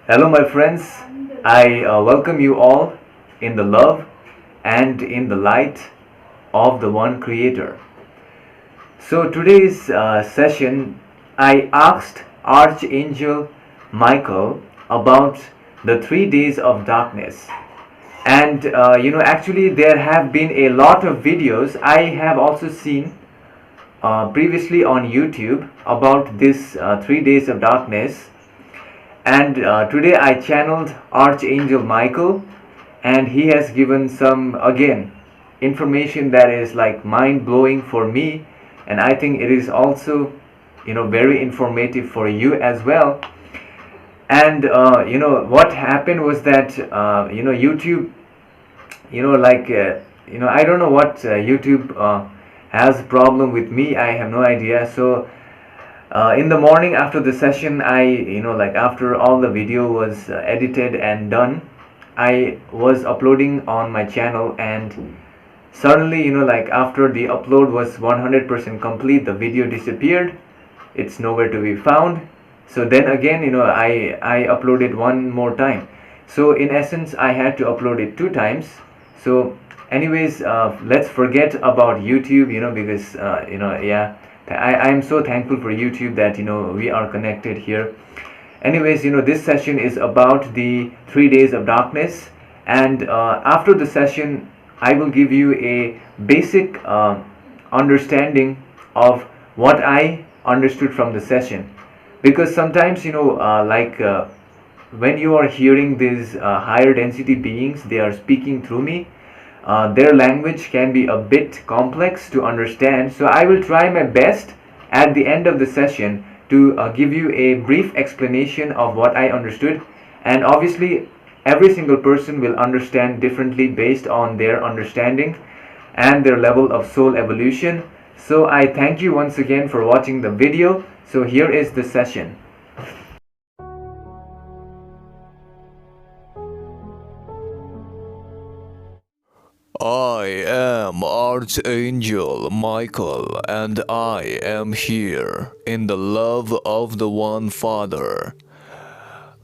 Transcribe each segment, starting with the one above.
Hello, my friends. I welcome you all in the love and in the light of the one Creator. So, today's session, I asked Archangel Michael about the 3 days of darkness. And actually, there have been a lot of videos I have also seen previously on YouTube about this 3 days of darkness. And today I channeled Archangel Michael, and he has given some, again, information that is like mind blowing for me, and I think it is also, very informative for you as well. And what happened was that YouTube, I don't know what YouTube has problem with me. I have no idea. So in the morning after the session, after all the video was edited and done, I was uploading on my channel, and suddenly, after the upload was 100% complete, the video disappeared. It's nowhere to be found. So then again, I uploaded one more time. So in essence, I had to upload it 2 times. So anyways, let's forget about YouTube, because yeah, I'm so thankful for YouTube that we are connected here. Anyways, this session is about the 3 days of darkness, and after the session I will give you a basic understanding of what I understood from the session, because sometimes when you are hearing these higher density beings, they are speaking through me. Their language can be a bit complex to understand, so I will try my best at the end of the session to give you a brief explanation of what I understood. And obviously, every single person will understand differently based on their understanding and their level of soul evolution. So I thank you once again for watching the video. So here is the session. I am Archangel Michael, and I am here in the love of the One Father,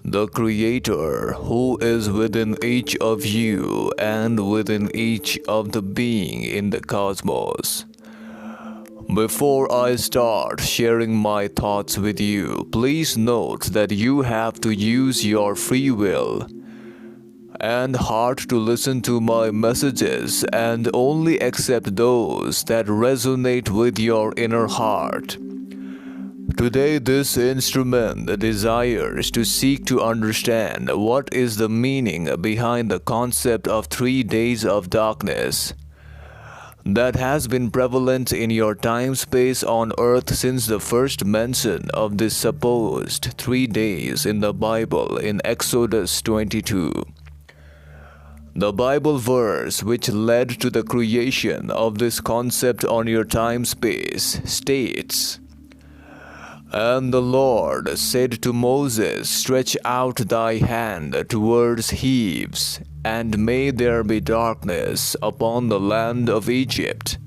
the Creator who is within each of you and within each of the being in the cosmos. Before I start sharing my thoughts with you, please note that you have to use your free will and heart to listen to my messages and only accept those that resonate with your inner heart. Today, this instrument desires to seek to understand what is the meaning behind the concept of 3 days of darkness that has been prevalent in your time-space on earth since the first mention of this supposed 3 days in the Bible in Exodus 22. The Bible verse which led to the creation of this concept on your time-space states, "And the Lord said to Moses, Stretch out thy hand towards heaves, and may there be darkness upon the land of Egypt,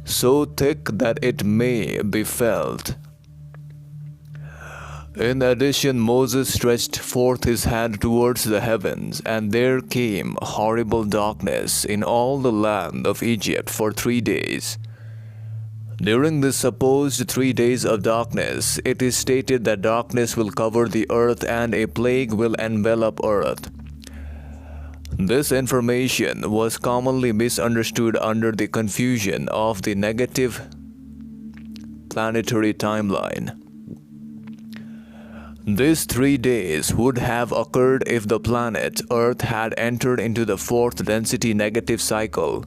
so thick that it may be felt." In addition, Moses stretched forth his hand towards the heavens, and there came horrible darkness in all the land of Egypt for 3 days. During this supposed 3 days of darkness, it is stated that darkness will cover the earth and a plague will envelop earth. This information was commonly misunderstood under the confusion of the negative planetary timeline. These 3 days would have occurred if the planet Earth had entered into the fourth density negative cycle.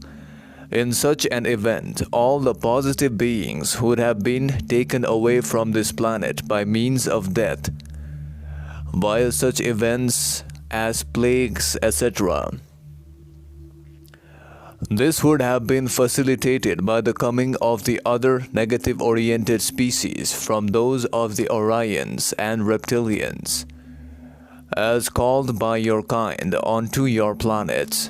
In such an event, all the positive beings would have been taken away from this planet by means of death, while such events as plagues, etc. This would have been facilitated by the coming of the other negative-oriented species from those of the Orions and Reptilians, as called by your kind, onto your planets.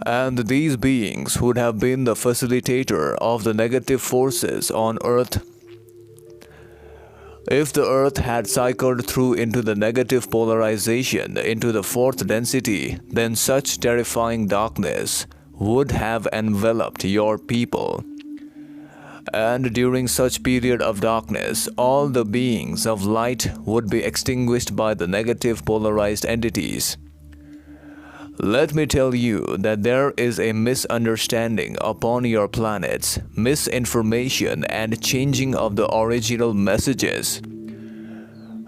And these beings would have been the facilitator of the negative forces on Earth If the Earth had cycled through into the negative polarization into the fourth density, then such terrifying darkness would have enveloped your people. And during such period of darkness, all the beings of light would be extinguished by the negative polarized entities. Let me tell you that there is a misunderstanding upon your planets, misinformation and changing of the original messages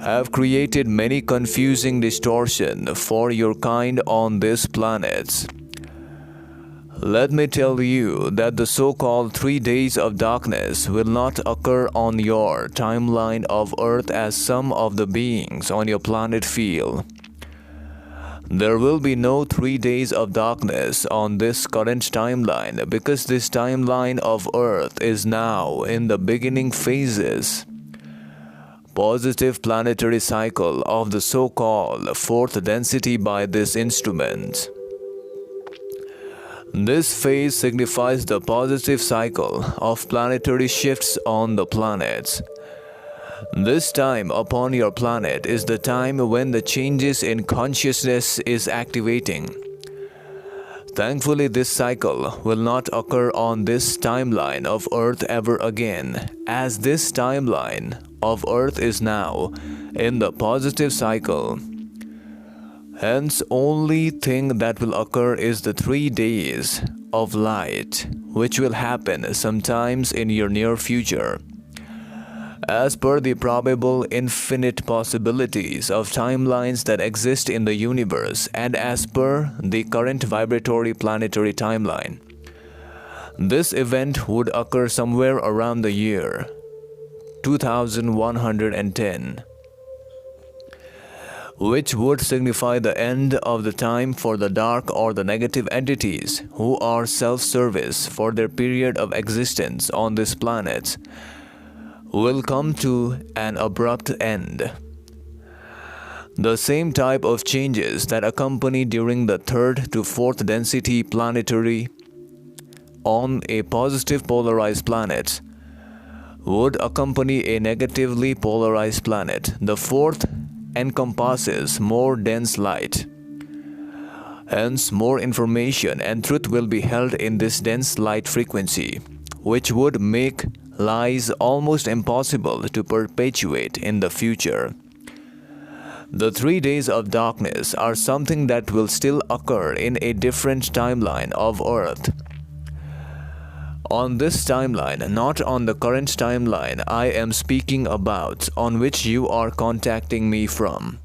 have created many confusing distortion for your kind on these planets. Let me tell you that the so-called 3 days of darkness will not occur on your timeline of Earth as some of the beings on your planet feel. There will be no 3 days of darkness on this current timeline because this timeline of Earth is now in the beginning phases. Positive planetary cycle of the so-called fourth density by this instrument. This phase signifies the positive cycle of planetary shifts on the planets. This time upon your planet is the time when the changes in consciousness is activating. Thankfully, this cycle will not occur on this timeline of Earth ever again, as this timeline of Earth is now in the positive cycle. Hence, only thing that will occur is the 3 days of light, which will happen sometimes in your near future. As per the probable infinite possibilities of timelines that exist in the universe and as per the current vibratory planetary timeline, this event would occur somewhere around the year 2110. Which would signify the end of the time for the dark or the negative entities who are self-service for their period of existence on this planet will come to an abrupt end. The same type of changes that accompany during the third to fourth density planetary on a positive polarized planet would accompany a negatively polarized planet. The fourth encompasses more dense light. Hence, more information and truth will be held in this dense light frequency, which would make lies almost impossible to perpetuate in the future. The 3 days of darkness are something that will still occur in a different timeline of Earth. On this timeline, not on the current timeline I am speaking about, on which you are contacting me from.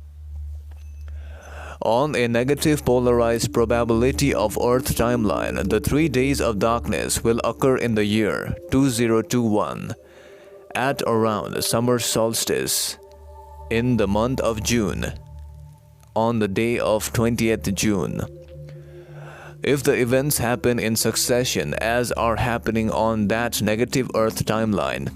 On a negative polarized probability of Earth timeline, the 3 days of darkness will occur in the year 2021 at around summer solstice in the month of June on the day of 20th June. If the events happen in succession as are happening on that negative Earth timeline,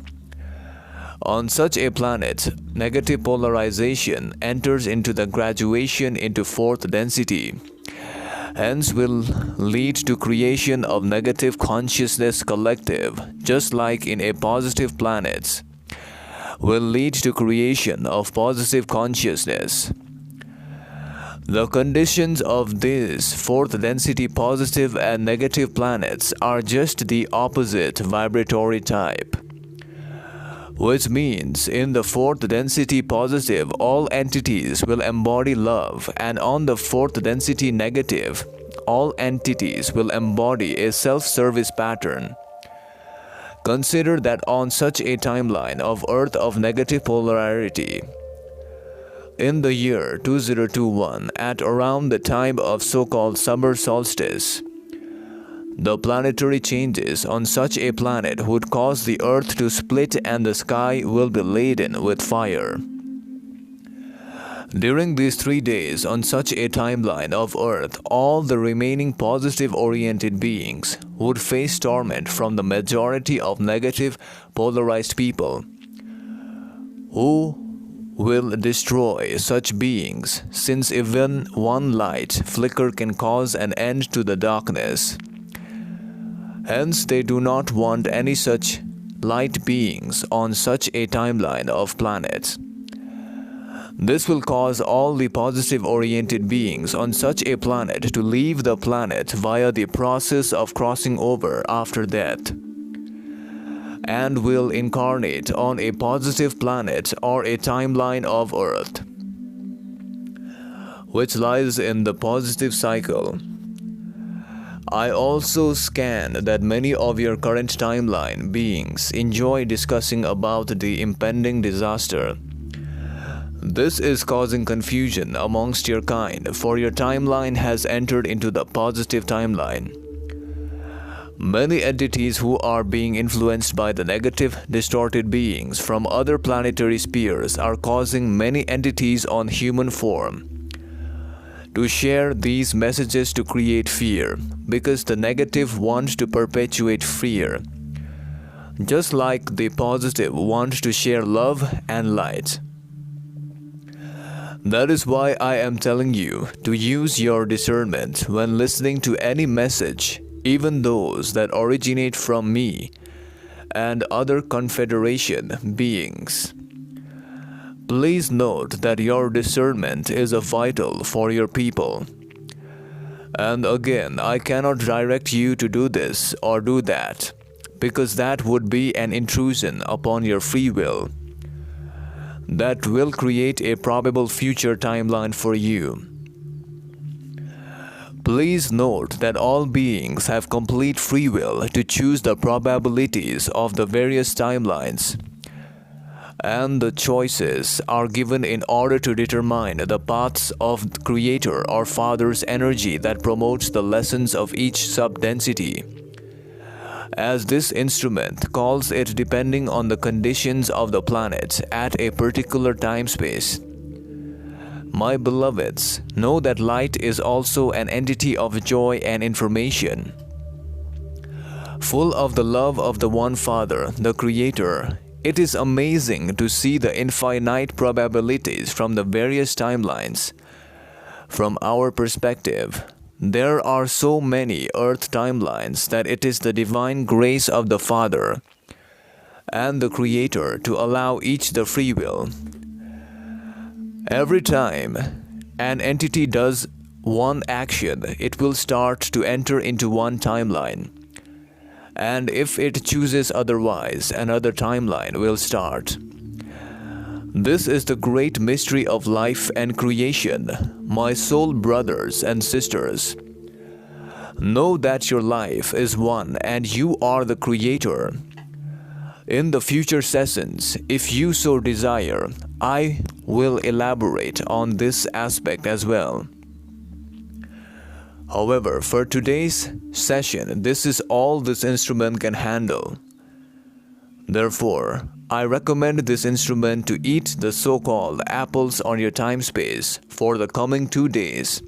on such a planet, negative polarization enters into the graduation into fourth density, hence will lead to creation of negative consciousness collective, just like in a positive planet, will lead to creation of positive consciousness. The conditions of these fourth density positive and negative planets are just the opposite vibratory type. Which means in the fourth density positive, all entities will embody love, and on the fourth density negative, all entities will embody a self-service pattern. Consider that on such a timeline of Earth of negative polarity, in the year 2021, at around the time of so-called summer solstice, the planetary changes on such a planet would cause the Earth to split and the sky will be laden with fire. During these 3 days on such a timeline of Earth, all the remaining positive-oriented beings would face torment from the majority of negative polarized people who will destroy such beings, since even one light flicker can cause an end to the darkness. Hence, they do not want any such light beings on such a timeline of planets. This will cause all the positive-oriented beings on such a planet to leave the planet via the process of crossing over after death, and will incarnate on a positive planet or a timeline of Earth, which lies in the positive cycle. I also scan that many of your current timeline beings enjoy discussing about the impending disaster. This is causing confusion amongst your kind, for your timeline has entered into the positive timeline. Many entities who are being influenced by the negative, distorted beings from other planetary spheres are causing many entities on human form to share these messages to create fear, because the negative wants to perpetuate fear, just like the positive wants to share love and light. That is why I am telling you to use your discernment when listening to any message, even those that originate from me and other confederation beings. Please note that your discernment is vital for your people. And again, I cannot direct you to do this or do that, because that would be an intrusion upon your free will. That will create a probable future timeline for you. Please note that all beings have complete free will to choose the probabilities of the various timelines, and the choices are given in order to determine the paths of the Creator or Father's energy that promotes the lessons of each sub-density, as this instrument calls it depending on the conditions of the planet at a particular time-space. My beloveds, know that light is also an entity of joy and information, full of the love of the One Father, the Creator. It is amazing to see the infinite probabilities from the various timelines. From our perspective, there are so many Earth timelines that it is the divine grace of the Father and the Creator to allow each the free will. Every time an entity does one action, it will start to enter into one timeline. And if it chooses otherwise, another timeline will start. This is the great mystery of life and creation, my soul brothers and sisters. Know that your life is one and you are the Creator. In the future sessions, if you so desire, I will elaborate on this aspect as well. However, for today's session, this is all this instrument can handle. Therefore, I recommend this instrument to eat the so-called apples on your time space for the coming 2 days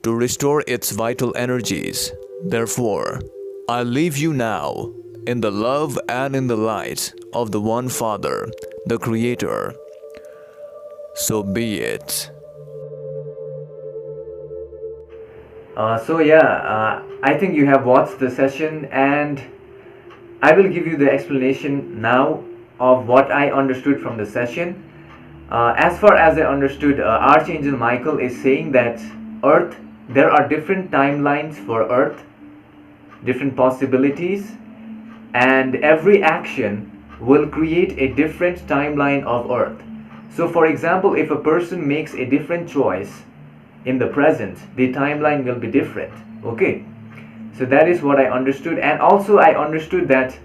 to restore its vital energies. Therefore, I leave you now in the love and in the light of the One Father, the Creator. So be it. I think you have watched the session, and I will give you the explanation now of what I understood from the session. As far as I understood, Archangel Michael is saying that Earth, there are different timelines for Earth, different possibilities, and every action will create a different timeline of Earth. So for example, if a person makes a different choice in the present, the timeline will be different. Okay, so that is what I understood. And also I understood that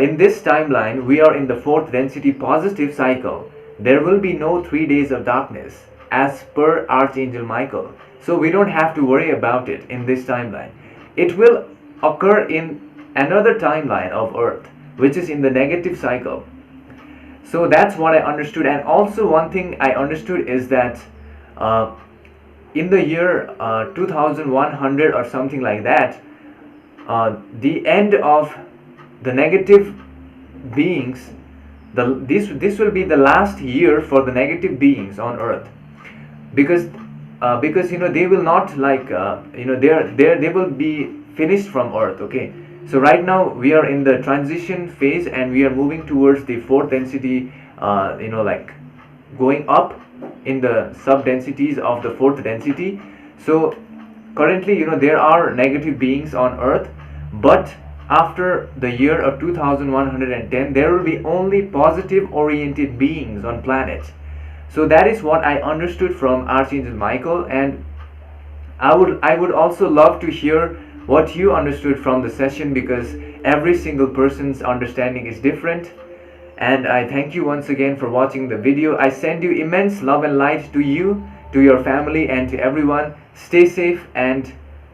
in this timeline we are in the 4th density positive cycle. There will be no 3 days of darkness as per Archangel Michael, so we don't have to worry about it in this timeline. It will occur in another timeline of Earth, which is in the negative cycle. So that's what I understood. And also one thing I understood is that in the year 2100 or something like that, the end of the negative beings, this will be the last year for the negative beings on Earth, because they will not they will be finished from Earth. Okay, So right now we are in the transition phase, and we are moving towards the fourth density, like going up in the sub densities of the fourth density. So currently, there are negative beings on earth, but after the year of 2110 there will be only positive oriented beings on planet. So that is what I understood from Archangel Michael, and I would also love to hear what you understood from the session, because every single person's understanding is different. And I thank you once again for watching the video. I send you immense love and light to you, to your family, and to everyone. Stay safe, and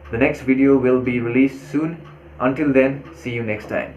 the next video will be released soon. Until then, see you next time.